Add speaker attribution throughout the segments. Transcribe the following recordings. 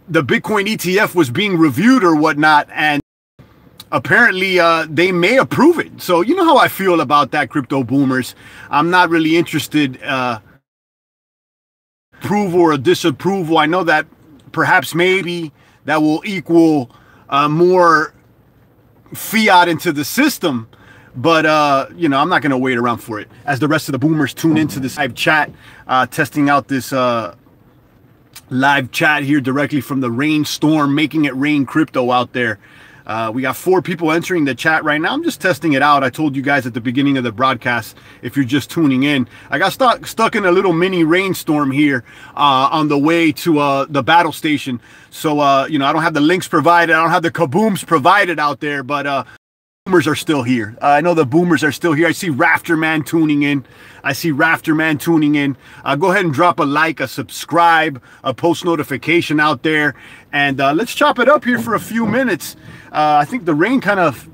Speaker 1: the Bitcoin ETF was being reviewed or whatnot, and apparently they may approve it. So you know how I feel about that, crypto boomers. I'm not really interested approval or disapproval. I know that perhaps maybe that will equal more fiat into the system, but you know, I'm not going to wait around for it. As the rest of the boomers tune into this live chat, testing out this live chat here directly from the rainstorm, making it rain crypto out there. We got 4 people entering the chat right now. I'm just testing it out. I told you guys at the beginning of the broadcast, if you're just tuning in, I got stuck in a little mini rainstorm here on the way to the battle station. So, you know, I don't have the links provided. I don't have the kabooms provided out there, but boomers are still here. I know the boomers are still here. I see Rafterman tuning in. Go ahead and drop a like, a subscribe, a post notification out there. And let's chop it up here for a few minutes. I think the rain kind of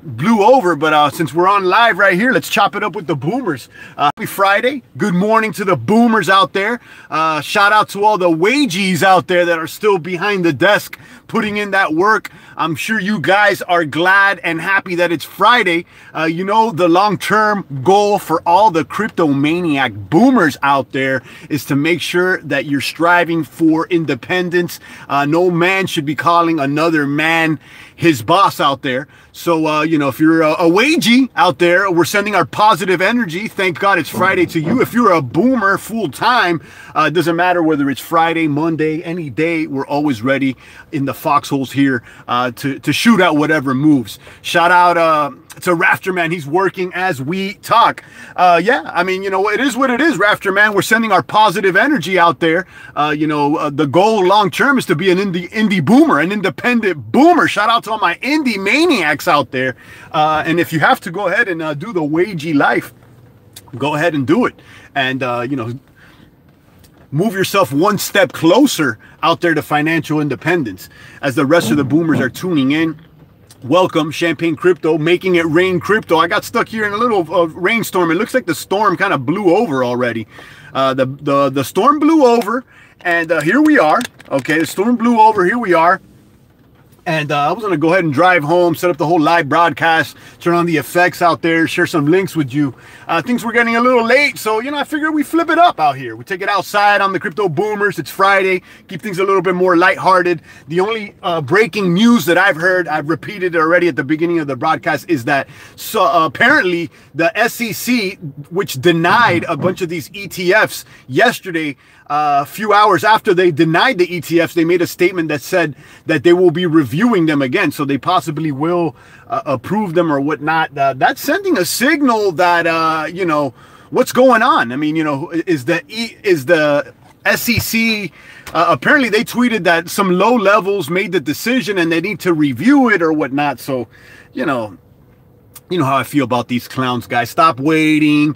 Speaker 1: blew over, but since we're on live right here, let's chop it up with the boomers. Happy Friday. Good morning to the boomers out there. Shout out to all the wages out there that are still behind the desk putting in that work. I'm sure you guys are glad and happy that it's Friday. You know, the long-term goal for all the crypto maniac boomers out there is to make sure that you're striving for independence. No man should be calling another man his boss out there. So, you know, if you're a wagey out there, we're sending our positive energy. Thank God it's Friday to you. If you're a boomer full-time, it doesn't matter whether it's Friday, Monday, any day, we're always ready in the foxholes here to shoot out whatever moves. Shout out to Rafterman. He's working as we talk. Yeah, I mean, you know, it is what it is, Rafterman. We're sending our positive energy out there. You know, the goal long-term is to be an indie boomer, an independent boomer. Shout out to all my indie maniacs out there. And if you have to go ahead and do the wagey life, go ahead and do it. And, you know, move yourself one step closer out there to financial independence. As the rest of the boomers are tuning in, welcome, Champagne Crypto, making it rain crypto. I got stuck here in a little rainstorm. It looks like the storm kind of blew over already. The storm blew over, and here we are. Okay, the storm blew over. Here we are. And I was going to go ahead and drive home, set up the whole live broadcast, turn on the effects out there, share some links with you. Things were getting a little late, so, you know, I figured we flip it up out here. We take it outside on the Crypto Boomers. It's Friday. Keep things a little bit more lighthearted. The only breaking news that I've heard, I've repeated it already at the beginning of the broadcast, is that apparently the SEC, which denied a bunch of these ETFs yesterday, a few hours after they denied the ETFs, they made a statement that said that they will be reviewing them again. So they possibly will approve them or whatnot. That's sending a signal that, you know, what's going on? I mean, you know, is the SEC, apparently they tweeted that some low levels made the decision and they need to review it or whatnot. So, you know how I feel about these clowns, guys. Stop waiting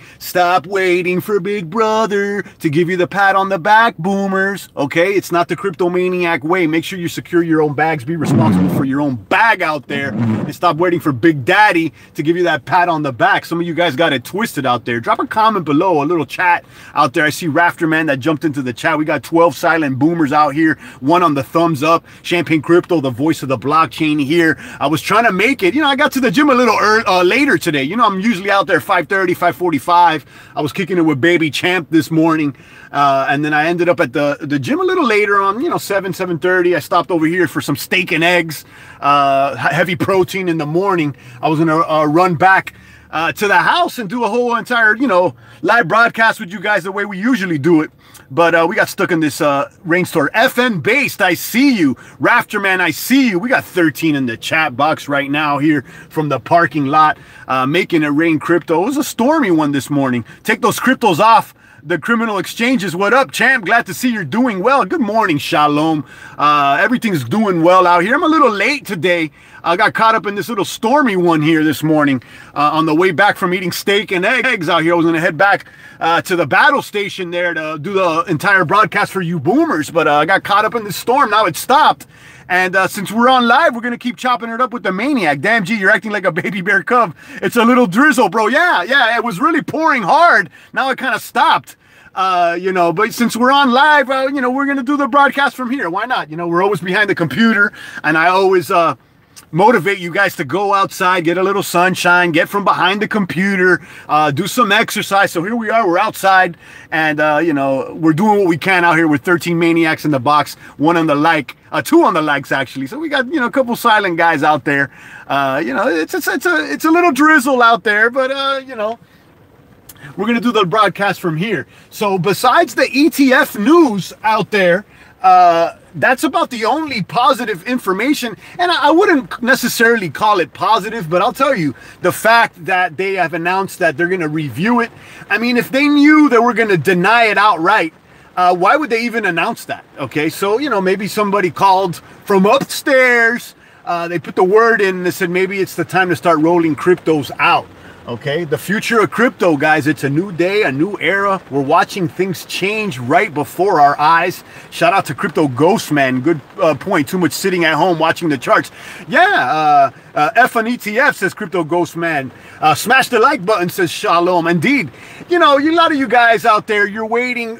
Speaker 1: for Big Brother to give you the pat on the back, boomers. Okay, it's not the cryptomaniac way. Make sure you secure your own bags. Be responsible for your own bag out there, and stop waiting for Big Daddy to give you that pat on the back. Some of you guys got it twisted out there. Drop a comment below, a little chat out there. I see Rafterman that jumped into the chat. We got 12 silent boomers out here. One on the thumbs up. Champagne Crypto, the voice of the blockchain here. I was trying to make it. You know, I got to the gym a little later today. You know, I'm usually out there 5:30, 5:45. I was kicking it with Baby Champ this morning. And then I ended up at the gym a little later on, you know, 7:30. I stopped over here for some steak and eggs, heavy protein in the morning. I was going to run back to the house and do a whole entire, you know, live broadcast with you guys the way we usually do it. But we got stuck in this rainstorm. FN Based, I see you. Rafterman, I see you. We got 13 in the chat box right now here from the parking lot, making it rain crypto. It was a stormy one this morning. Take those cryptos off the criminal exchanges. What up, champ? Glad to see you're doing well. Good morning, Shalom. Everything's doing well out here. I'm a little late today. I got caught up in this little stormy one here this morning on the way back from eating steak and eggs out here. I was going to head back to the battle station there to do the entire broadcast for you boomers, but I got caught up in this storm. Now it's stopped. And since we're on live, we're going to keep chopping it up with the maniac. Damn, G, you're acting like a baby bear cub. It's a little drizzle, bro. Yeah, it was really pouring hard. Now it kind of stopped. You know, but since we're on live, you know, we're going to do the broadcast from here. Why not? You know, we're always behind the computer, and I always motivate you guys to go outside, get a little sunshine, get from behind the computer, do some exercise. So here we are, we're outside, and you know, we're doing what we can out here with 13 maniacs in the box, one on the like, two on the likes actually. So we got, you know, a couple silent guys out there. You know, it's a little drizzle out there, but you know, we're gonna do the broadcast from here. So besides the ETF news out there, that's about the only positive information, and I wouldn't necessarily call it positive, but I'll tell you, the fact that they have announced that they're going to review it. I mean, if they knew they were going to deny it outright, why would they even announce that? Okay, so, you know, maybe somebody called from upstairs, they put the word in and they said maybe it's the time to start rolling cryptos out. Okay, the future of crypto, guys. It's a new day, a new era. We're watching things change right before our eyes. Shout out to Crypto Ghost, man. Good point. Too much sitting at home watching the charts. Yeah, F on ETF, says Crypto Ghost, man. Smash the like button, says Shalom. Indeed, you know, a lot of you guys out there, you're waiting,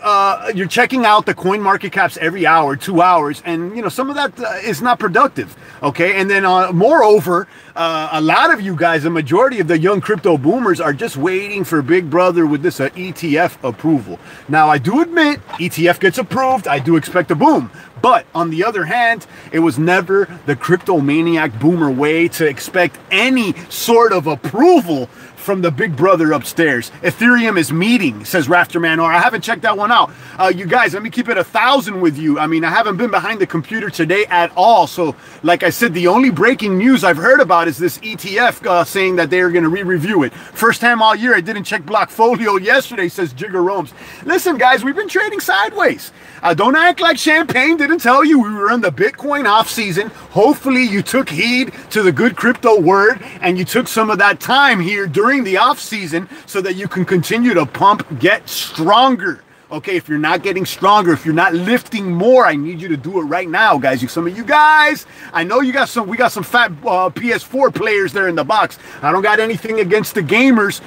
Speaker 1: you're checking out the coin market caps every hour, 2 hours, and you know, some of that is not productive. Okay, and then moreover, a lot of you guys, the majority of the young crypto boomers, are just waiting for Big Brother with this ETF approval. Now, I do admit, ETF gets approved, I do expect a boom. But on the other hand, it was never the crypto maniac boomer way to expect any sort of approval from the Big Brother upstairs. Ethereum is meeting, says Rafterman, or I haven't checked that one out. You guys, let me keep it 1,000 with you. I mean, I haven't been behind the computer today at all. So, like I said, the only breaking news I've heard about is this ETF saying that they are going to re-review it. First time all year, I didn't check Blockfolio yesterday, says Jigger Romes. Listen, guys, we've been trading sideways. Don't act like Champagne didn't tell you we were in the Bitcoin off season. Hopefully you took heed to the good crypto word and you took some of that time here during the off season so that you can continue to pump, get stronger. Okay, if you're not getting stronger, if you're not lifting more, I need you to do it right now, guys. Some of you guys, I know you got some, we got some fat PS4 players there in the box. I don't got anything against the gamers.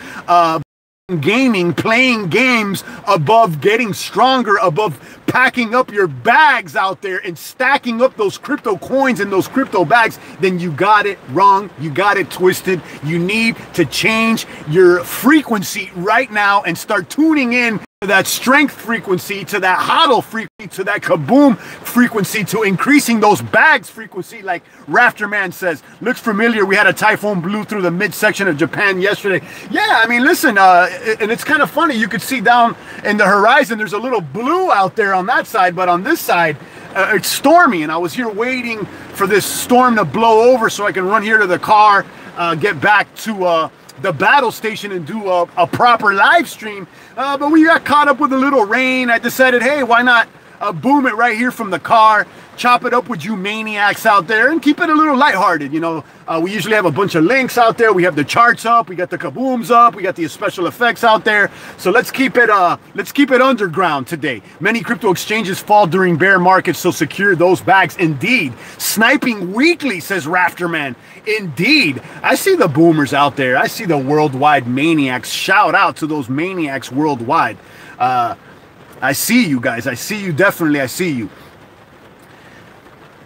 Speaker 1: Gaming, playing games above getting stronger, above packing up your bags out there and stacking up those crypto coins in those crypto bags, then you got it wrong. You got it twisted. You need to change your frequency right now and start tuning in to that strength frequency, to that hodl frequency, to that kaboom frequency, to increasing those bags frequency, like Rafterman says. Looks familiar. We had a typhoon blew through the midsection of Japan yesterday. Yeah, I mean, listen, and it's kind of funny. You could see down in the horizon, there's a little blue out there on that side, but on this side, it's stormy, and I was here waiting for this storm to blow over so I can run here to the car, get back to the battle station and do a proper live stream. But we got caught up with a little rain. I decided, hey, why not boom it right here from the car, chop it up with you maniacs out there, and keep it a little lighthearted. You know, we usually have a bunch of links out there. We have the charts up, we got the kabooms up, we got the special effects out there. So let's keep it underground today. Many crypto exchanges fall during bear markets, so secure those bags. Indeed, sniping weekly, says Rafterman. Indeed, I see the boomers out there. I see the worldwide maniacs. Shout out to those maniacs worldwide. I see you guys. I see you, definitely. I see you.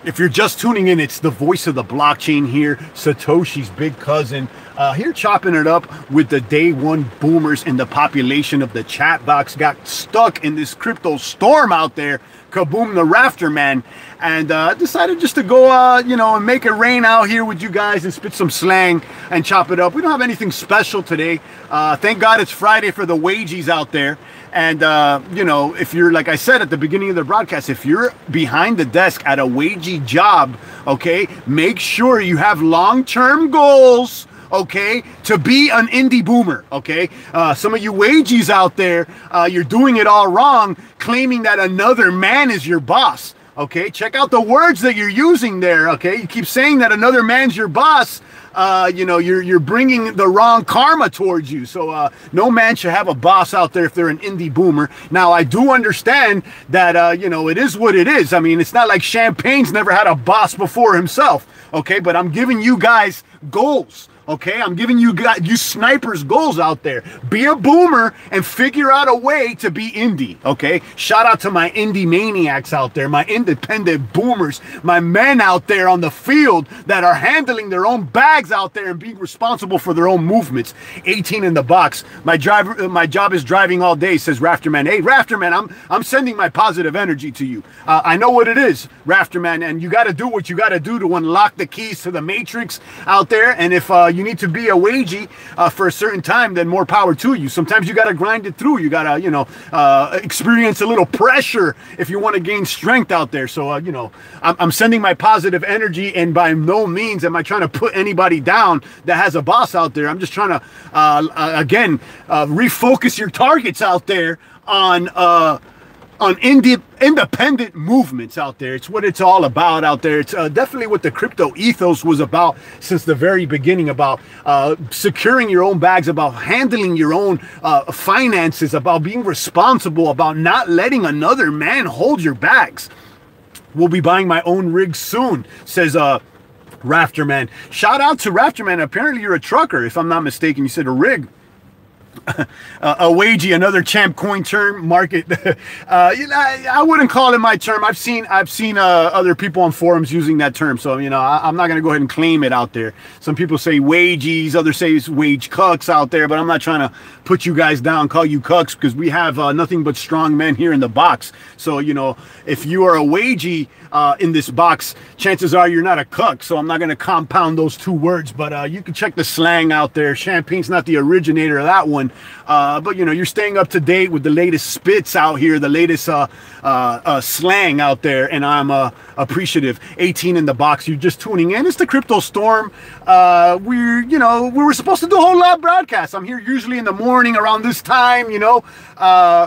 Speaker 1: If you're just tuning in, it's the voice of the blockchain here, Satoshi's big cousin, here chopping it up with the day one boomers in the population of the chat box. Got stuck in this crypto storm out there. Kaboom the Rafterman, and decided just to go, you know, and make it rain out here with you guys and spit some slang and chop it up. We don't have anything special today. Thank God it's Friday for the wagies out there. And, you know, if you're, like I said at the beginning of the broadcast, if you're behind the desk at a wagey job, okay, make sure you have long-term goals, okay, to be an indie boomer, okay? Some of you wagies out there, you're doing it all wrong, claiming that another man is your boss, okay? Check out the words that you're using there, okay? You keep saying that another man's your boss. You know, you're bringing the wrong karma towards you. So no man should have a boss out there if they're an indie boomer. Now, I do understand that, you know, it is what it is. I mean, it's not like Champagne's never had a boss before himself, okay? But I'm giving you guys goals, Okay, I'm giving you snipers goals out there. Be a boomer and figure out a way to be indie. Okay, shout out to my indie maniacs out there, my independent boomers, my men out there on the field that are handling their own bags out there and being responsible for their own movements. 18 in the box. My job is driving all day, says Rafterman. Hey, Rafterman, I'm sending my positive energy to you. I know what it is, Rafterman, and you got to do what you got to do to unlock the keys to the matrix out there. And if you need to be a wagey for a certain time, then more power to you. Sometimes you got to grind it through. You got to, you know, experience a little pressure if you want to gain strength out there. So, you know, I'm sending my positive energy, and by no means am I trying to put anybody down that has a boss out there. I'm just trying to, again, refocus your targets out there on independent movements out there. It's what it's all about out there. It's definitely what the crypto ethos was about since the very beginning, about securing your own bags, about handling your own finances, about being responsible, about not letting another man hold your bags. We'll be buying my own rig soon, says Rafterman. Shout out to Rafterman. Apparently you're a trucker, if I'm not mistaken. You said a rig. A wagey, another champ coin term, market. You know, I wouldn't call it my term. I've seen other people on forums using that term, so you know I'm not going to go ahead and claim it out there. Some people say wagies, others say it's wage cucks out there, but I'm not trying to put you guys down, call you cucks, because we have nothing but strong men here in the box. So you know, if you are a wagey in this box, chances are you're not a cuck. So I'm not going to compound those two words, but you can check the slang out there. Champagne's not the originator of that one, but you know, you're staying up to date with the latest spits out here, the latest slang out there, and I'm appreciative. 18 in the box. You're just tuning in. It's the Crypto Storm. We were supposed to do a whole lot of broadcasts. I'm here usually in the morning around this time, you know,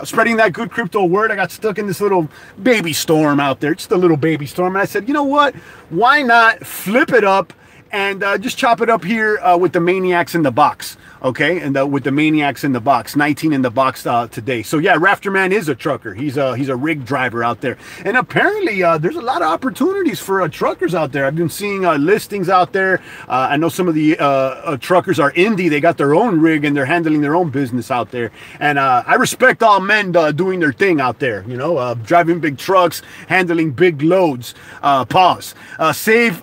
Speaker 1: spreading that good crypto word. I got stuck in this little baby storm out there, just a little baby storm, and I said, you know what? Why not flip it up and just chop it up here with the maniacs in the box? Okay, and with the maniacs in the box, 19 in the box today. So yeah, Rafterman is a trucker. He's a rig driver out there, and apparently there's a lot of opportunities for truckers out there. I've been seeing listings out there. I know some of the truckers are indie. They got their own rig and they're handling their own business out there. And I respect all men doing their thing out there. You know, driving big trucks, handling big loads. Pause. Save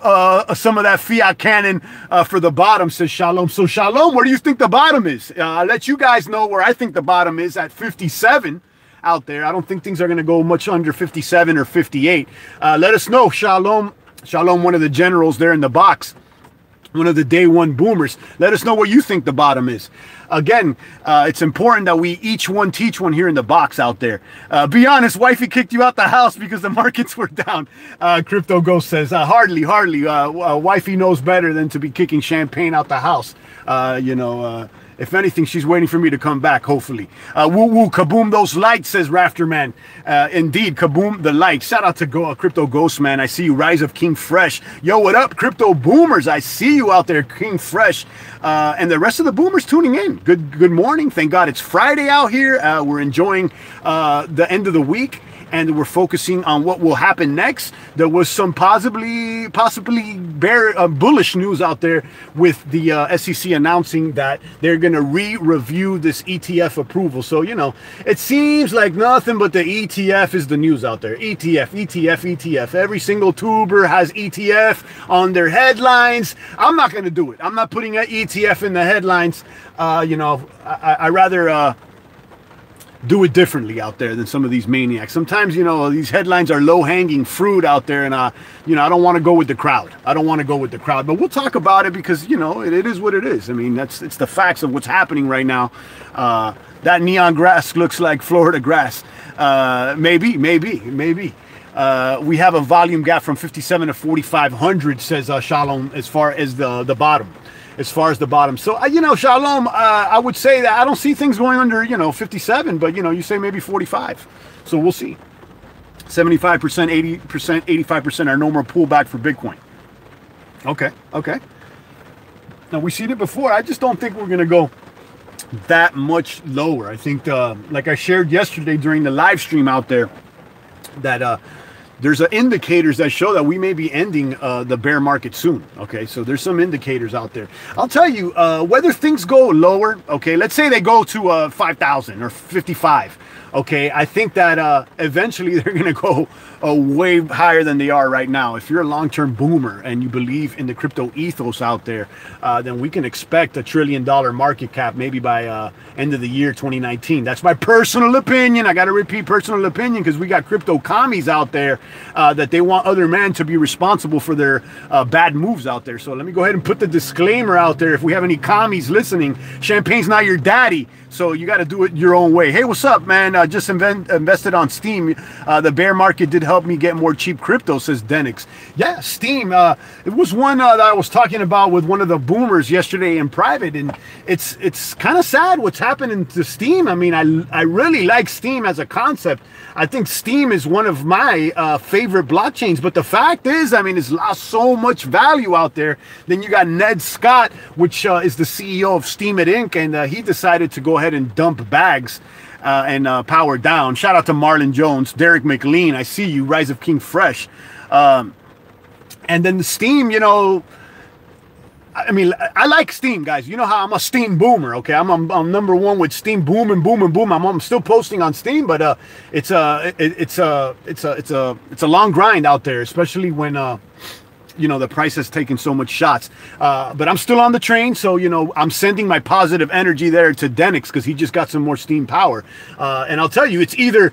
Speaker 1: some of that fiat cannon for the bottom, says Shalom. So Shalom, where do you think the bottom is? I'll let you guys know where I think the bottom is, at 57 out there. I don't think things are going to go much under 57 or 58. Let us know. Shalom, one of the generals there in the box, one of the day one boomers. Let us know what you think the bottom is. Again, it's important that we each one teach one here in the box out there. Be honest, wifey kicked you out the house because the markets were down. Crypto Ghost says, hardly. Wifey knows better than to be kicking champagne out the house. If anything, she's waiting for me to come back, hopefully. Woo, kaboom those lights, says Rafterman. Indeed, kaboom the lights. Shout out to Crypto Ghost, man. I see you. Rise of King Fresh. Yo, what up, Crypto Boomers? I see you out there, King Fresh. And the rest of the boomers tuning in. Good morning. Thank God it's Friday out here. We're enjoying the end of the week, and we're focusing on what will happen next. There was some possibly bullish news out there with the SEC announcing that they're going to review this ETF approval. So, you know, it seems like nothing but the ETF is the news out there. ETF. Every single tuber has ETF on their headlines. I'm not going to do it. I'm not putting an ETF in the headlines. I rather do it differently out there than some of these maniacs. Sometimes, you know, these headlines are low-hanging fruit out there, and I don't want to go with the crowd. But we'll talk about it because, you know, it is what it is. I mean, it's the facts of what's happening right now. That neon grass looks like Florida grass. Maybe. We have a volume gap from 57 to 4,500, says Shalom, as far as the bottom. So, Shalom, I would say that I don't see things going under, 57, but, you say maybe 45. So we'll see. 75%, 80%, 85% are no more pullback for Bitcoin. Okay. Now, we've seen it before. I just don't think we're going to go that much lower. I think, like I shared yesterday during the live stream out there, that there's indicators that show that we may be ending the bear market soon. Okay, so there's some indicators out there. I'll tell you, whether things go lower, okay, let's say they go to 5,000 or 55. Okay, I think that eventually they're going to go way higher than they are right now. If you're a long-term boomer and you believe in the crypto ethos out there, then we can expect $1 trillion market cap maybe by end of the year 2019. That's my personal opinion. I got to repeat, personal opinion, because we got crypto commies out there that they want other men to be responsible for their bad moves out there. So let me go ahead and put the disclaimer out there. If we have any commies listening, champagne's not your daddy. So you got to do it your own way. Hey, what's up, man? Just invested on Steem. The bear market did help me get more cheap crypto, says Denix. Yeah, Steem. It was one that I was talking about with one of the boomers yesterday in private, and it's kind of sad what's happening to Steem. I mean, I really like Steem as a concept. I think Steem is one of my favorite blockchains, but the fact is, I mean, it's lost so much value out there. Then you got Ned Scott, which is the CEO of Steemit Inc., and he decided to go ahead and dump bags and power down. Shout out to Marlon Jones, Derek McLean. I see you, Rise of King Fresh. And then the Steem, you know, I mean, I like Steem, guys. You know how I'm a Steem boomer, okay? I'm number one with Steem, boom and boom and boom. I'm still posting on Steem, but it's a long grind out there, especially when you know, the price has taken so much shots. But I'm still on the train, so, you know, I'm sending my positive energy there to Denix because he just got some more Steem power. And I'll tell you, it's either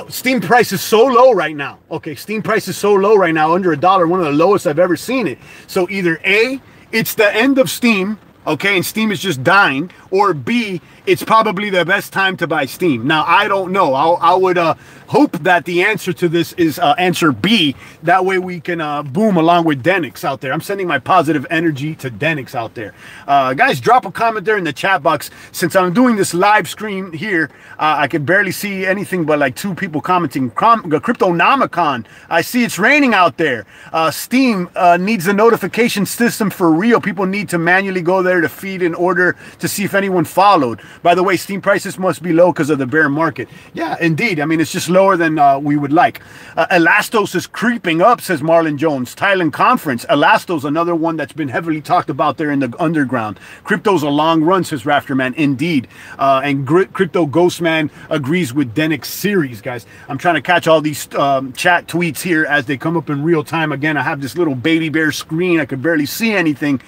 Speaker 1: Steem price is so low right now. Okay, Steem price is so low right now, under $1, one of the lowest I've ever seen it. So either A, it's the end of Steem, okay, and Steem is just dying, or B, it's probably the best time to buy Steem. Now, I don't know. I would hope that the answer to this is answer B. That way we can boom along with Denix out there. I'm sending my positive energy to Denix out there. Guys, drop a comment there in the chat box. Since I'm doing this live stream here, I can barely see anything but like 2 people commenting. Cryptonomicon, I see it's raining out there. Steem needs a notification system for real. People need to manually go there to feed in order to see if anyone followed. By the way, Steem prices must be low because of the bear market. Yeah, indeed. I mean, it's just lower than we would like. Elastos is creeping up, says Marlon Jones. Thailand conference. Elastos, another one that's been heavily talked about there in the underground. Crypto's a long run, says Rafterman. Indeed. And Crypto Ghostman agrees with Denix series, guys. I'm trying to catch all these chat tweets here as they come up in real time. Again, I have this little baby bear screen. I could barely see anything.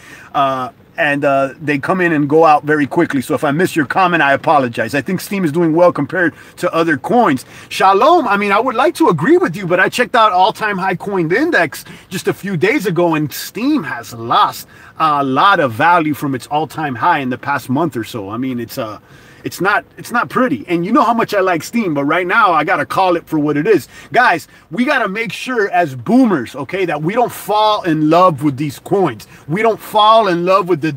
Speaker 1: And they come in and go out very quickly. So if I miss your comment, I apologize. I think Steem is doing well compared to other coins. Shalom, I mean, I would like to agree with you, but I checked out all-time high coin index just a few days ago, and Steem has lost a lot of value from its all-time high in the past month or so. I mean, it's not pretty. And you know how much I like Steem, but right now I got to call it for what it is. Guys, we got to make sure as boomers, okay, that we don't fall in love with these coins. We don't fall in love with the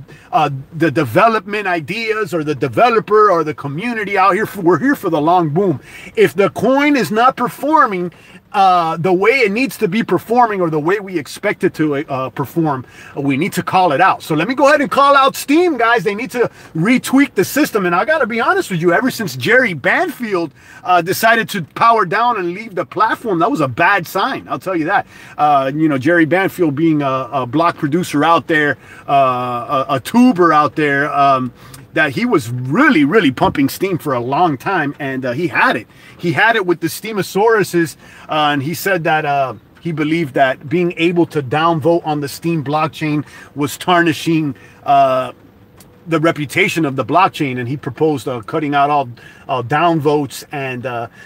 Speaker 1: development ideas or the developer or the community out here. We're here for the long boom. If the coin is not performing the way it needs to be performing or the way we expect it to perform, we need to call it out. So let me go ahead and call out Steem, guys. They need to retweak the system. And I got to be honest with you, ever since Jerry Banfield decided to power down and leave the platform, that was a bad sign. I'll tell you that. You know, Jerry Banfield being a block producer out there, a tuber out there, that he was really pumping Steem for a long time, and he had it with the Steamosauruses, and he said that he believed that being able to downvote on the Steem blockchain was tarnishing the reputation of the blockchain, and he proposed cutting out all downvotes. And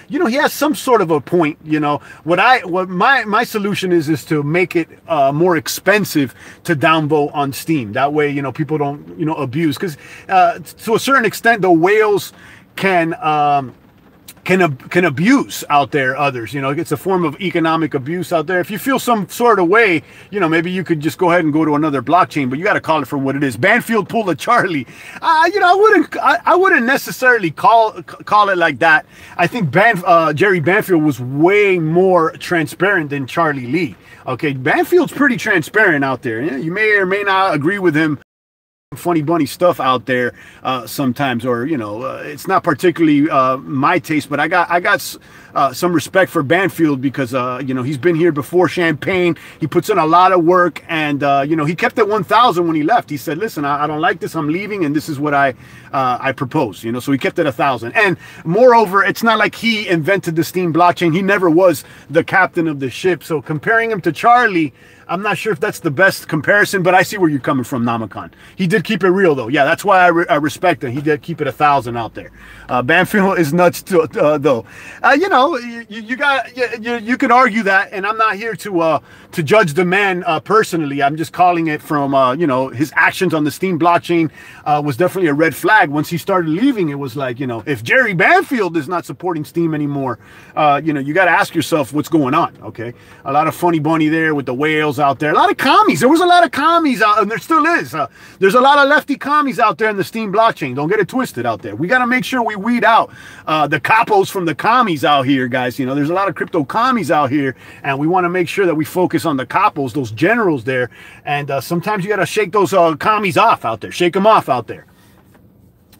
Speaker 1: you know, he has some sort of a point. You know, what my solution is to make it more expensive to downvote on Steem. That way, you know, people don't, you know, abuse, because to a certain extent the whales can abuse out there others. You know, it's a form of economic abuse out there. If you feel some sort of way, you know, maybe you could just go ahead and go to another blockchain, but you got to call it for what it is. Banfield pulled a Charlie. You know, I wouldn't necessarily call it like that. I think Jerry Banfield was way more transparent than Charlie Lee. Okay, Banfield's pretty transparent out there. You may or may not agree with him funny bunny stuff out there sometimes, or it's not particularly my taste, but I got some respect for Banfield because he's been here before Champagne. He puts in a lot of work, and he kept it 1,000 when he left. He said, listen, I don't like this, I'm leaving, and this is what I propose, so he kept it 1,000. And moreover, it's not like he invented the Steem blockchain. He never was the captain of the ship. So comparing him to Charlie, I'm not sure if that's the best comparison, but I see where you're coming from, Namakan. He did keep it real, though. Yeah, that's why I respect him. He did keep it 1,000 out there. Banfield is nuts, too, though. You can argue that, and I'm not here to judge the man personally. I'm just calling it from his actions on the Steem blockchain was definitely a red flag. Once he started leaving, it was like, if Jerry Banfield is not supporting Steem anymore, you got to ask yourself what's going on. Okay, a lot of funny bunny there with the whales out there, a lot of commies. There was a lot of commies out, and there still is. There's a lot of lefty commies out there in the Steem blockchain. Don't get it twisted out there. We got to make sure we weed out the capos from the commies out here, guys. There's a lot of crypto commies out here, and we want to make sure that we focus on the capos, those generals there. And sometimes you got to shake those commies off out there, shake them off out there.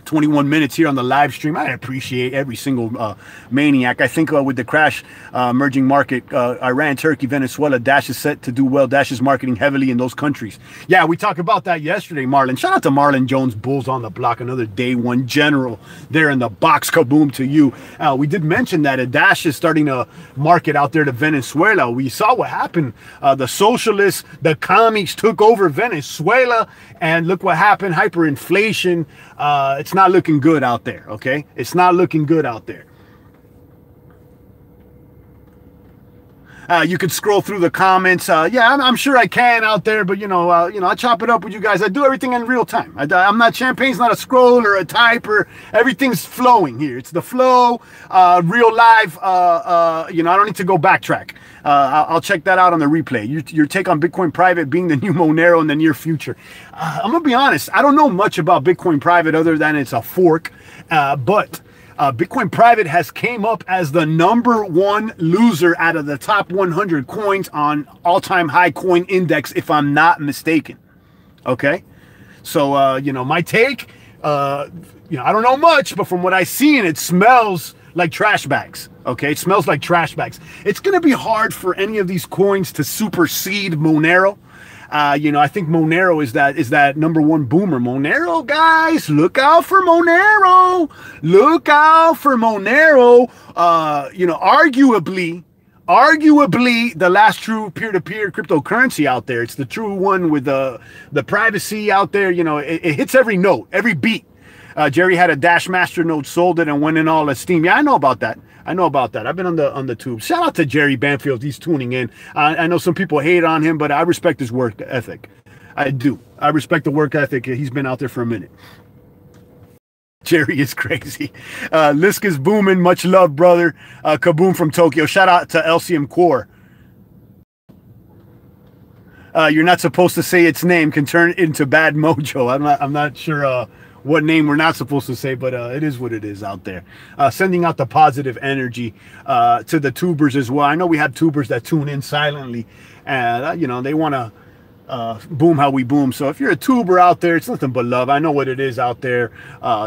Speaker 1: 21 minutes here on the live stream. I appreciate every single maniac. I think with the crash emerging market, Iran, Turkey, Venezuela, Dash is set to do well. Dash is marketing heavily in those countries. Yeah, we talked about that yesterday, Marlon. Shout out to Marlon Jones, Bulls on the Block, another day one general there in the box. Kaboom to you. We did mention that Dash is starting to market out there to Venezuela. We saw what happened. The socialists, the commies took over Venezuela, and look what happened. Hyperinflation. It's not looking good out there, okay? It's not looking good out there. You could scroll through the comments. Yeah, I'm sure I can out there, but I chop it up with you guys. I do everything in real time. I'm not Champagne's not a scroll or a typer. Everything's flowing here. It's the flow, real live. I don't need to go backtrack. I'll check that out on the replay. Your take on Bitcoin Private being the new Monero in the near future. I'm gonna be honest. I don't know much about Bitcoin Private other than it's a fork, but Bitcoin Private has came up as the #1 loser out of the top 100 coins on all-time high coin index, if I'm not mistaken. Okay, so my take, I don't know much, but from what I seen, it smells like trash bags. Okay, it smells like trash bags. It's gonna be hard for any of these coins to supersede Monero. I think Monero is that #1 boomer. Monero, guys, look out for Monero. Look out for Monero. Arguably the last true peer-to-peer cryptocurrency out there. It's the true one with the privacy out there. It hits every note, every beat. Jerry had a Dash Master node, sold it, and went in all at Steem. Yeah, I know about that. I've been on the tube. Shout out to Jerry Banfield. He's tuning in. I know some people hate on him, but I respect his work ethic. I do. I respect the work ethic. He's been out there for a minute. Jerry is crazy. Lisk is booming. Much love, brother. Kaboom from Tokyo. Shout out to LCM Core. You're not supposed to say its name. Can turn into bad mojo. I'm not sure what name we're not supposed to say, but it is what it is out there. Sending out the positive energy to the tubers as well. I know we have tubers that tune in silently, and they want to boom how we boom. So if you're a tuber out there, it's nothing but love. I know what it is out there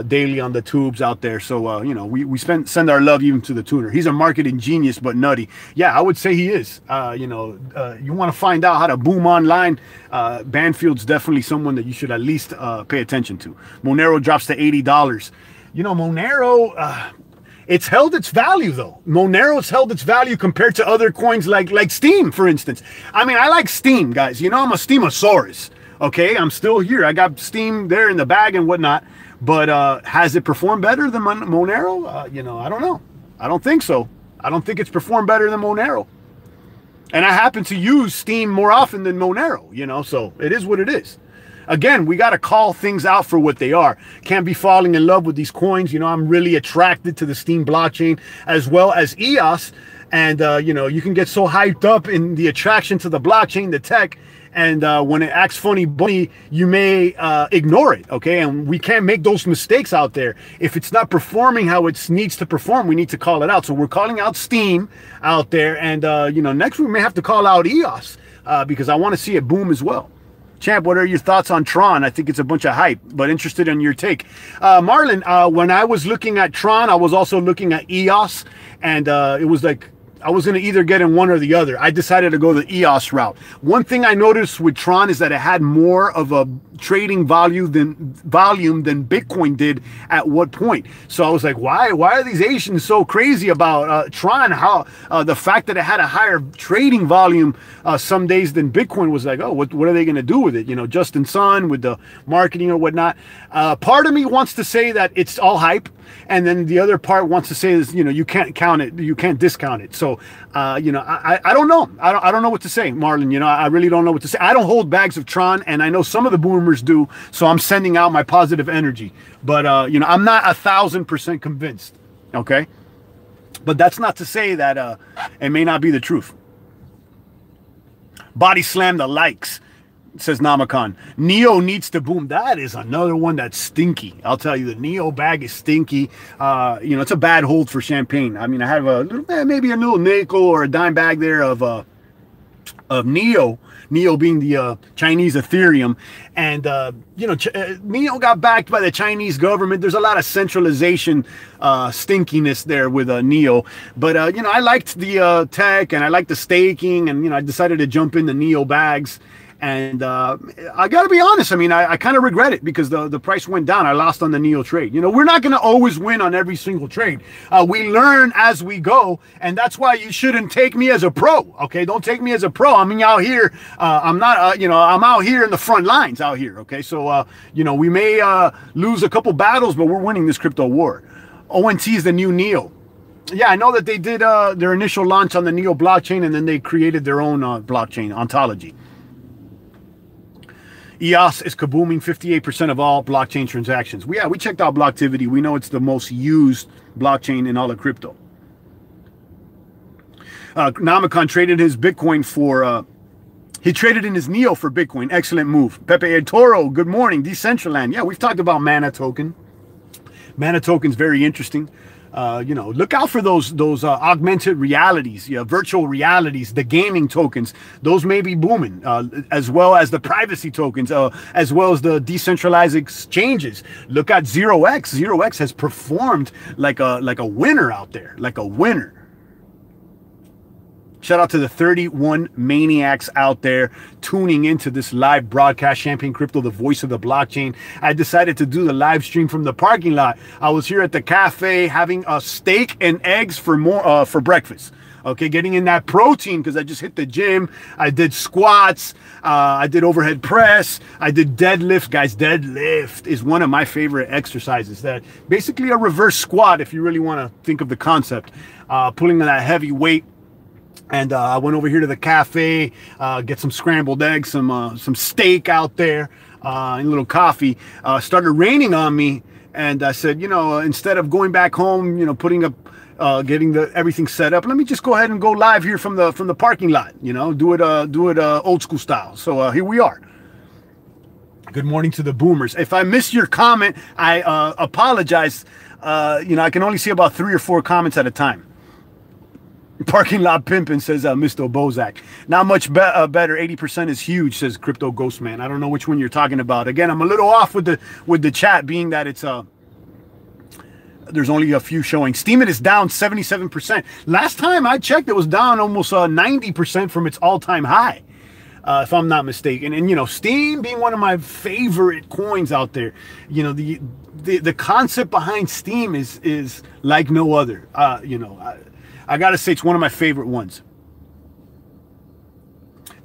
Speaker 1: daily on the tubes out there. So we send our love even to the tuner. He's a marketing genius, but nutty. Yeah, I would say he is. You want to find out how to boom online, Banfield's definitely someone that you should at least pay attention to. Monero drops to $80. Monero, it's held its value, though. Monero's held its value compared to other coins like Steem, for instance. I mean, I like Steem, guys. I'm a Steamosaurus. Okay, I'm still here. I got Steem there in the bag and whatnot. But has it performed better than Monero? I don't know. I don't think so. I don't think it's performed better than Monero. And I happen to use Steem more often than Monero, so it is what it is. Again, we got to call things out for what they are. Can't be falling in love with these coins. I'm really attracted to the Steem blockchain as well as EOS. And, you can get so hyped up in the attraction to the blockchain, the tech. And when it acts funny bunny, you may ignore it, okay? And we can't make those mistakes out there. If it's not performing how it needs to perform, we need to call it out. So we're calling out Steem out there. And, next we may have to call out EOS because I want to see it boom as well. Champ, what are your thoughts on Tron? I think it's a bunch of hype, but interested in your take. Marlon, when I was looking at Tron, I was also looking at EOS, and it was like I was going to either get in one or the other. I decided to go the EOS route. One thing I noticed with Tron is that it had more of a trading volume than Bitcoin did at what point. So I was like, why are these Asians so crazy about Tron? How the fact that it had a higher trading volume some days than Bitcoin was like, oh, what are they going to do with it? You know, Justin Sun with the marketing or whatnot. Part of me wants to say that it's all hype. And then the other part wants to say is, you know, you can't count it, you can't discount it. So, you know, I don't know. I don't know what to say, Marlon. You know, I really don't know what to say. I don't hold bags of Tron, and I know some of the boomers do. So I'm sending out my positive energy. But, you know, I'm not 1,000% convinced. Okay. But that's not to say that it may not be the truth. Body slam the likes. Says Namakan. Neo needs to boom. That is another one that's stinky. I'll tell you, the Neo bag is stinky. You know, it's a bad hold for champagne. I mean, I have a maybe a little nickel or a dime bag there of Neo. Neo being the Chinese Ethereum, and you know, Neo got backed by the Chinese government. There's a lot of centralization stinkiness there with Neo, but you know, I liked the tech and I liked the staking, and you know, I decided to jump in the Neo bags. And I got to be honest. I mean, I kind of regret it because the price went down. I lost on the Neo trade. You know, we're not going to always win on every single trade. We learn as we go. And that's why you shouldn't take me as a pro. OK, don't take me as a pro. I mean, out here, I'm not, you know, I'm out here in the front lines out here. OK, so, you know, we may lose a couple battles, but we're winning this crypto war. ONT is the new Neo. Yeah, I know that they did their initial launch on the Neo blockchain, and then they created their own blockchain ontology. EOS is kabooming 58% of all blockchain transactions. We checked out Blocktivity. We know it's the most used blockchain in all of crypto. Namakan traded his Bitcoin for, he traded in his Neo for Bitcoin. Excellent move. Pepe Toro, good morning. Decentraland. Yeah, we've talked about Mana token. Mana token's very interesting. You know, look out for those augmented realities, virtual realities, the gaming tokens. Those may be booming, as well as the privacy tokens, as well as the decentralized exchanges. Look at 0x. 0x has performed like a winner out there, like a winner. Shout out to the 31 maniacs out there tuning into this live broadcast, Champagne Crypto, the voice of the blockchain. I decided to do the live stream from the parking lot. I was here at the cafe having a steak and eggs for breakfast. Okay, getting in that protein because I just hit the gym. I did squats. I did overhead press. I did deadlift. Guys, deadlift is one of my favorite exercises. That basically a reverse squat, if you really want to think of the concept. Pulling that heavy weight. And I went over here to the cafe, get some scrambled eggs, some steak out there, and a little coffee. Started raining on me, and I said, you know, instead of going back home, you know, putting up, getting everything set up, let me just go ahead and go live here from the parking lot. You know, do it old school style. So here we are. Good morning to the boomers. If I missed your comment, I apologize. You know, I can only see about 3 or 4 comments at a time. Parking lot pimping, says Mr. Bozak. Not much better. 80% is huge, says Crypto Ghost Man. I don't know which one you're talking about. Again, I'm a little off with the chat, being that it's there's only a few showing. Steam is down 77%. Last time I checked, it was down almost 90% from its all-time high, if I'm not mistaken. And you know, Steam being one of my favorite coins out there. You know, the concept behind Steam is like no other. You know. I gotta say, it's one of my favorite ones.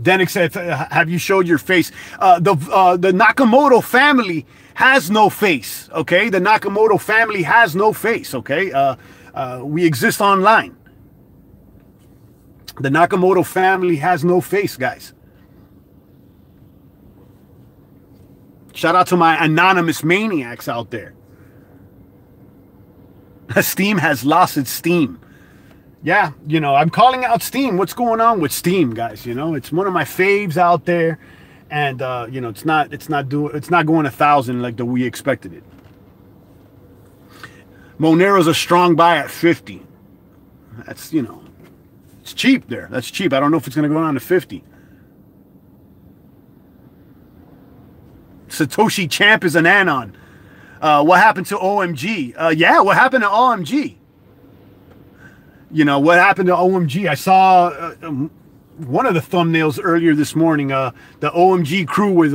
Speaker 1: Denick said, have you showed your face? The Nakamoto family has no face, okay? The Nakamoto family has no face, okay? We exist online. The Nakamoto family has no face, guys. Shout out to my anonymous maniacs out there. Steam has lost its steam. Yeah, you know, I'm calling out Steam. What's going on with Steam, guys? You know, it's one of my faves out there, and you know, it's not going 1,000 like we expected it. Monero's a strong buy at 50. That's, you know, it's cheap there. That's cheap. I don't know if it's going to go down to 50. Satoshi Champ is an anon. What happened to OMG? Yeah, what happened to OMG? You know, what happened to OMG? I saw one of the thumbnails earlier this morning, the OMG crew with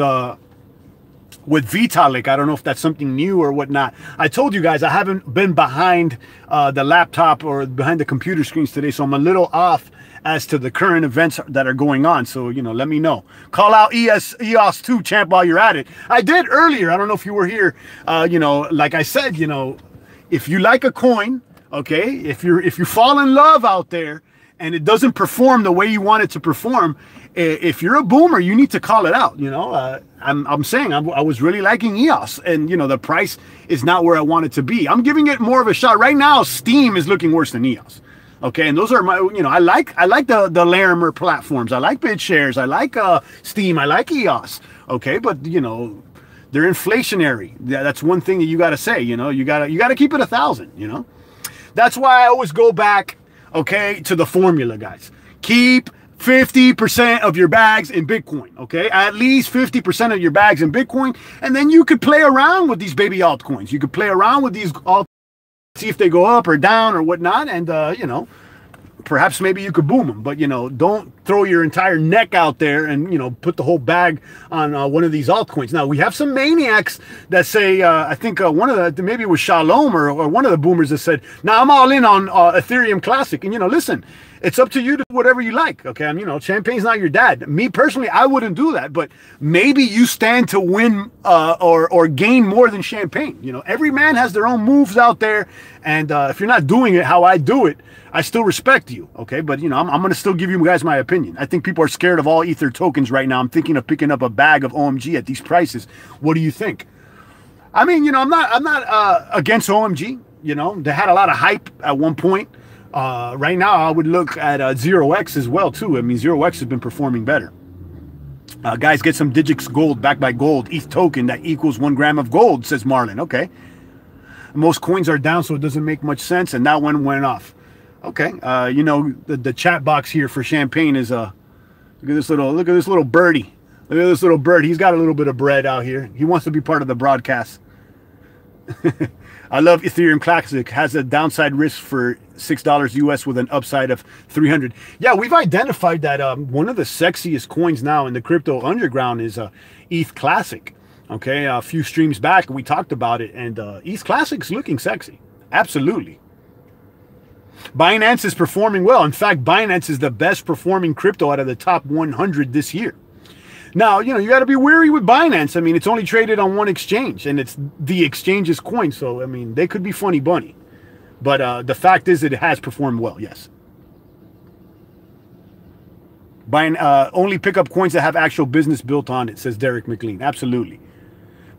Speaker 1: Vitalik. I don't know if that's something new or whatnot. I told you guys I haven't been behind the laptop or behind the computer screens today, so I'm a little off as to the current events that are going on. So, you know, let me know. Call out EOS 2, champ, while you're at it. I did earlier. I don't know if you were here. You know, like I said, you know, if you like a coin, okay, if you fall in love out there and it doesn't perform the way you want it to perform, if you're a boomer, you need to call it out. You know, I'm saying I was really liking EOS, and you know the price is not where I want it to be. I'm giving it more of a shot right now. Steem is looking worse than EOS. Okay, and those are my, you know, I like the Larimer platforms. I like BitShares. I like Steem. I like EOS. Okay, but you know, they're inflationary. That's one thing that you got to say. You know, you gotta keep it 1,000. You know, that's why I always go back, okay, to the formula, guys. Keep 50% of your bags in Bitcoin. Okay, at least 50% of your bags in Bitcoin, and then you could play around with these baby altcoins. You could play around with these alt. See if they go up or down or whatnot, and you know, perhaps maybe you could boom them. But you know, don't throw your entire neck out there and you know put the whole bag on one of these altcoins. Now we have some maniacs that say, I think one of the, maybe it was Shalom or one of the boomers that said, "Now I'm all in on Ethereum Classic." And you know, listen, it's up to you to do whatever you like. Okay, you know, champagne's not your dad. Me personally, I wouldn't do that. But maybe you stand to win or gain more than champagne. You know, every man has their own moves out there, and if you're not doing it how I do it, I still respect you. Okay, but you know, I'm going to still give you guys my opinion. I think people are scared of all Ether tokens right now. I'm thinking of picking up a bag of OMG at these prices. What do you think? I mean, you know, I'm not against OMG. You know, they had a lot of hype at one point. Right now, I would look at 0x as well, too. I mean, 0x has been performing better. Guys, get some Digix gold backed by gold. ETH token that equals 1 gram of gold, says Marlon. Okay. Most coins are down, so it doesn't make much sense. And that one went off. Okay. You know, the chat box here for champagne is look at this little birdie. Look at this little bird. He's got a little bit of bread out here. He wants to be part of the broadcast. I love Ethereum Classic. Has a downside risk for $6 US with an upside of 300. Yeah, we've identified that one of the sexiest coins now in the crypto underground is ETH Classic. Okay, a few streams back we talked about it, and ETH Classic's looking sexy. Absolutely. Binance is performing well. In fact, Binance is the best performing crypto out of the top 100 this year. Now, you know, you got to be wary with Binance. I mean, it's only traded on one exchange, and it's the exchange's coin. So, I mean, they could be funny bunny. But the fact is it has performed well, yes. Only pick up coins that have actual business built on it, says Derek McLean. Absolutely.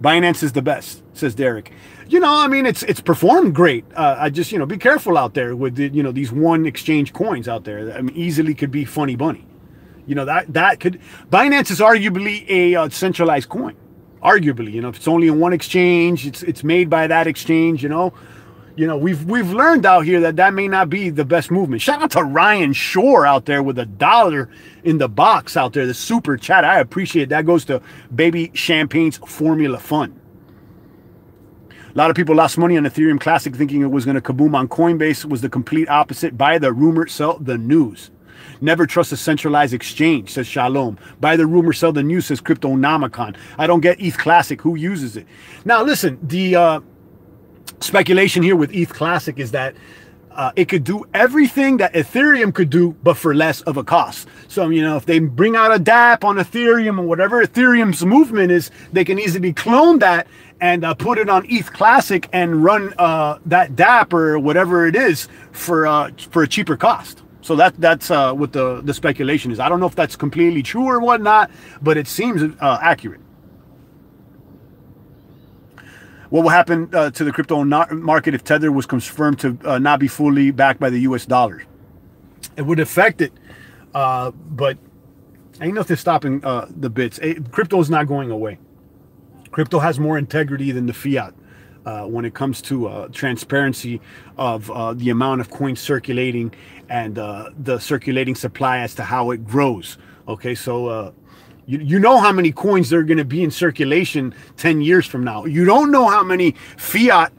Speaker 1: Binance is the best, says Derek. You know, I mean, it's performed great. I just, you know, be careful out there with, the, you know, these one exchange coins out there. I mean, easily could be funny bunny. You know, that could, Binance is arguably a centralized coin. Arguably, you know, if it's only in one exchange, it's made by that exchange, you know. You know, we've learned out here that may not be the best movement. Shout out to Ryan Shore out there with $1 in the box out there. The super chat, I appreciate it. That goes to Baby Champagne's Formula Fun. A lot of people lost money on Ethereum Classic thinking it was going to kaboom on Coinbase. It was the complete opposite. Buy the rumor, sell the news. Never trust a centralized exchange, says Shalom. Buy the rumor, sell the news, says Cryptonomicon. I don't get ETH Classic. Who uses it? Now, listen, the speculation here with ETH Classic is that it could do everything that Ethereum could do, but for less of a cost. So, you know, if they bring out a DApp on Ethereum or whatever Ethereum's movement is, they can easily clone that and put it on ETH Classic and run that DApp or whatever it is for a cheaper cost. So that's what the speculation is. I don't know if that's completely true or whatnot, but it seems accurate. What will happen to the crypto market if Tether was confirmed to not be fully backed by the US dollar? It would affect it, but ain't nothing stopping the bits. Crypto is not going away. Crypto has more integrity than the fiat when it comes to transparency of the amount of coins circulating and the circulating supply as to how it grows. Okay, so You know how many coins there are going to be in circulation 10 years from now. You don't know how many fiat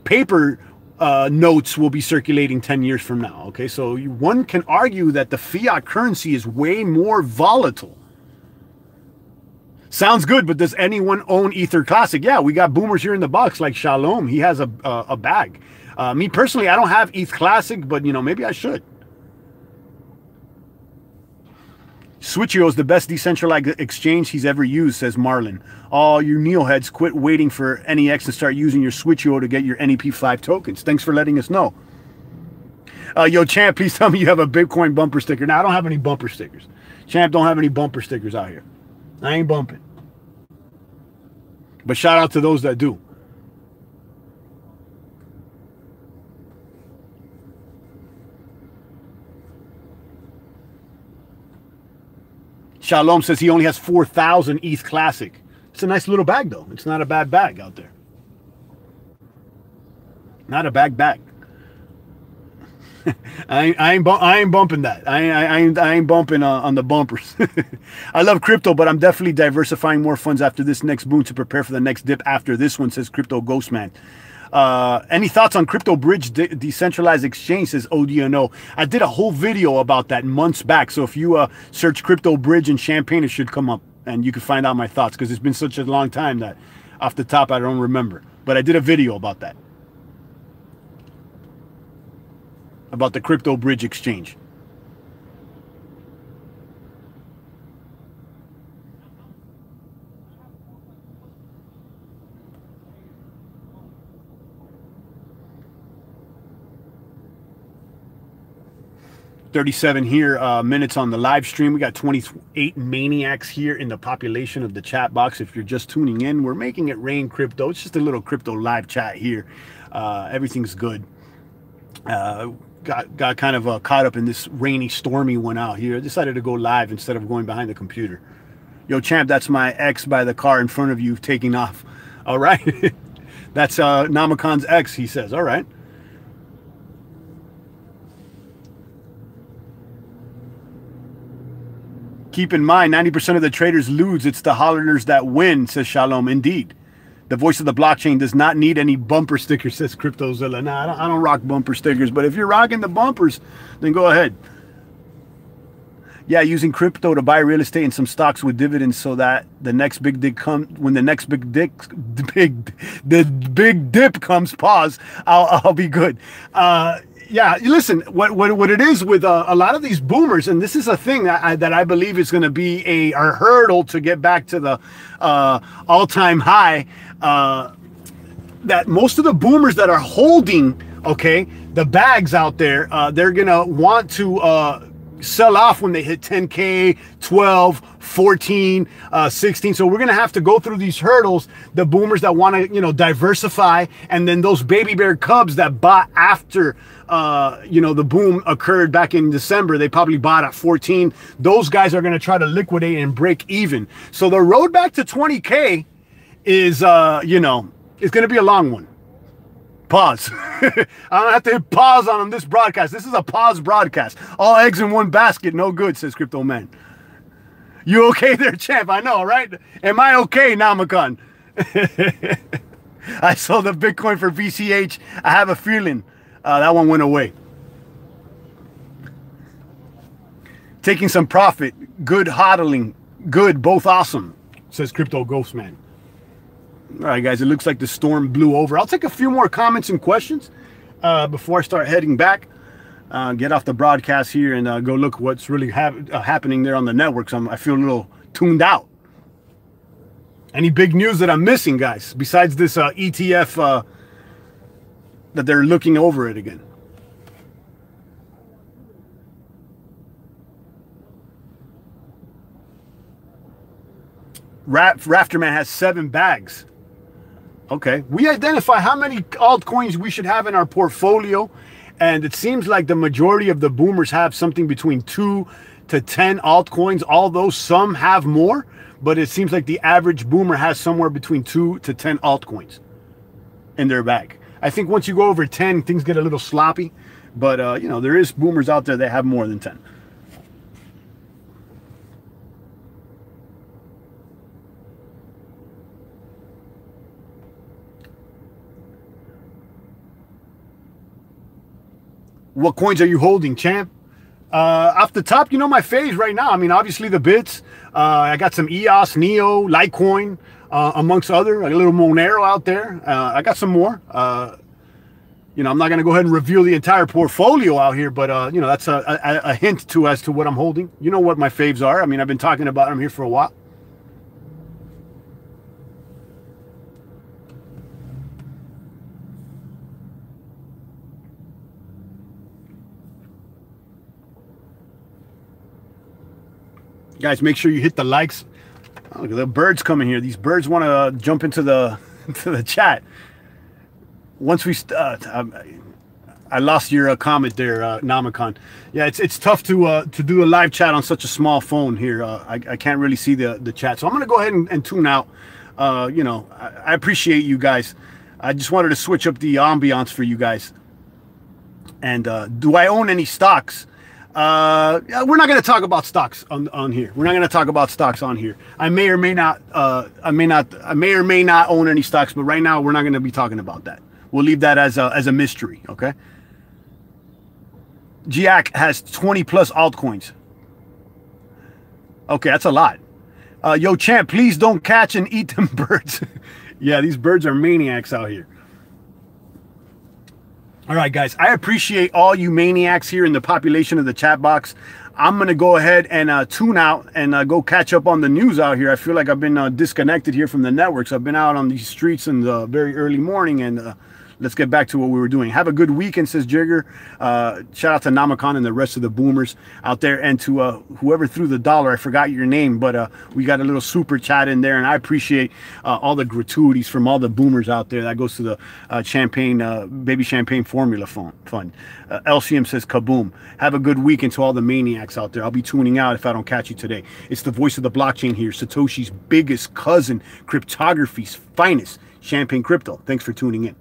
Speaker 1: paper notes will be circulating 10 years from now. Okay, so one can argue that the fiat currency is way more volatile. Sounds good, but does anyone own Ether Classic? Yeah, we got boomers here in the box like Shalom. He has a bag. Me personally, I don't have ETH Classic, but you know, maybe I should. Switcheo is the best decentralized exchange he's ever used, says Marlon. All you neoheads, quit waiting for NEX and start using your Switcheo to get your NEP5 tokens. Thanks for letting us know. Yo, Champ, please tell me you have a Bitcoin bumper sticker. Now, I don't have any bumper stickers. Champ don't have any bumper stickers out here. I ain't bumping. But shout out to those that do. Shalom says he only has 4,000 ETH Classic. It's a nice little bag, though. It's not a bad bag out there. Not a bag. I ain't bumping that. I ain't bumping on the bumpers. I love crypto, but I'm definitely diversifying more funds after this next boom to prepare for the next dip after this one, says Crypto Ghostman. Any thoughts on Crypto Bridge decentralized exchange, says ODNO. I did a whole video about that months back, so if you search Crypto Bridge and Champagne, it should come up and you can find out my thoughts, because it's been such a long time that off the top I don't remember, but I did a video about that, about the Crypto Bridge exchange. $37 here minutes on the live stream. We got 28 maniacs here in the population of the chat box. If you're just tuning in, we're making it rain crypto. It's just a little crypto live chat here. Everything's good. Got kind of caught up in this rainy, stormy one out here. I decided to go live instead of going behind the computer. Yo, Champ, that's my ex by the car in front of you taking off. All right. That's Namakon's ex, he says. All right. Keep in mind, 90% of the traders lose. It's the hollanders that win, says Shalom. Indeed. The voice of the blockchain does not need any bumper stickers, says CryptoZilla. Nah, I don't rock bumper stickers, but if you're rocking the bumpers, then go ahead. Yeah, using crypto to buy real estate and some stocks with dividends so that the next big dip comes, when the next big dip comes, pause, I'll be good. Yeah, listen, what it is with a lot of these boomers, and this is a thing that I believe is going to be a hurdle to get back to the all-time high, that most of the boomers that are holding, okay, the bags out there, they're going to want to sell off when they hit 10K, 12, 14, 16. So we're going to have to go through these hurdles, the boomers that want to, you know, diversify, and then those baby bear cubs that bought after, you know, the boom occurred back in December. They probably bought at 14. Those guys are going to try to liquidate and break even. So the road back to 20K is, you know, it's going to be a long one. Pause. I don't have to hit pause on this broadcast. This is a pause broadcast. All eggs in one basket, no good, says Crypto Man. You okay there, champ? I know, right? Am I okay, Namakon? I sold the Bitcoin for VCH. I have a feeling that one went away. Taking some profit. Good hodling. Good, both awesome, says Crypto Ghost Man. All right, guys, it looks like the storm blew over. I'll take a few more comments and questions before I start heading back. Get off the broadcast here and go look what's really happening there on the networks. I feel a little tuned out. Any big news that I'm missing, guys, besides this ETF that they're looking over it again? Rafterman has 7 bags. Okay, we identify how many altcoins we should have in our portfolio, and it seems like the majority of the boomers have something between 2 to 10 altcoins, although some have more, but it seems like the average boomer has somewhere between 2 to 10 altcoins in their bag. I think once you go over 10, things get a little sloppy, but you know, there is boomers out there that have more than 10. What coins are you holding, champ? Off the top, you know my faves right now. I mean, obviously the bits. I got some EOS, Neo, Litecoin, amongst other. A little Monero out there. I got some more. You know, I'm not going to go ahead and reveal the entire portfolio out here, but, you know, that's a hint as to what I'm holding. You know what my faves are. I mean, I've been talking about them here for a while. Guys, make sure you hit the likes. Oh, look at the birds coming here. These birds want to jump into the chat. Once we I lost your comment there, Namicon. Yeah, it's tough to do a live chat on such a small phone here. I can't really see the chat, so I'm gonna go ahead and tune out. You know, I appreciate you guys. I just wanted to switch up the ambiance for you guys. And do I own any stocks? We're not going to talk about stocks on here. We're not going to talk about stocks on here. I may or may not own any stocks, but right now we're not going to be talking about that. We'll leave that as a mystery. Okay. GIAC has 20 plus altcoins. Okay, that's a lot. Yo, champ, please don't catch and eat them birds. Yeah, these birds are maniacs out here. All right, guys, I appreciate all you maniacs here in the population of the chat box. I'm going to go ahead and tune out and go catch up on the news out here. I feel like I've been disconnected here from the networks. I've been out on these streets in the very early morning, and let's get back to what we were doing. Have a good weekend, says Jigger. Shout out to Namicon and the rest of the boomers out there, and to whoever threw the dollar. I forgot your name, but we got a little super chat in there, and I appreciate all the gratuities from all the boomers out there. That goes to the champagne, baby champagne formula fund. LCM says kaboom. Have a good weekend to all the maniacs out there. I'll be tuning out if I don't catch you today. It's the voice of the blockchain here, Satoshi's biggest cousin, cryptography's finest, Champagne Crypto. Thanks for tuning in.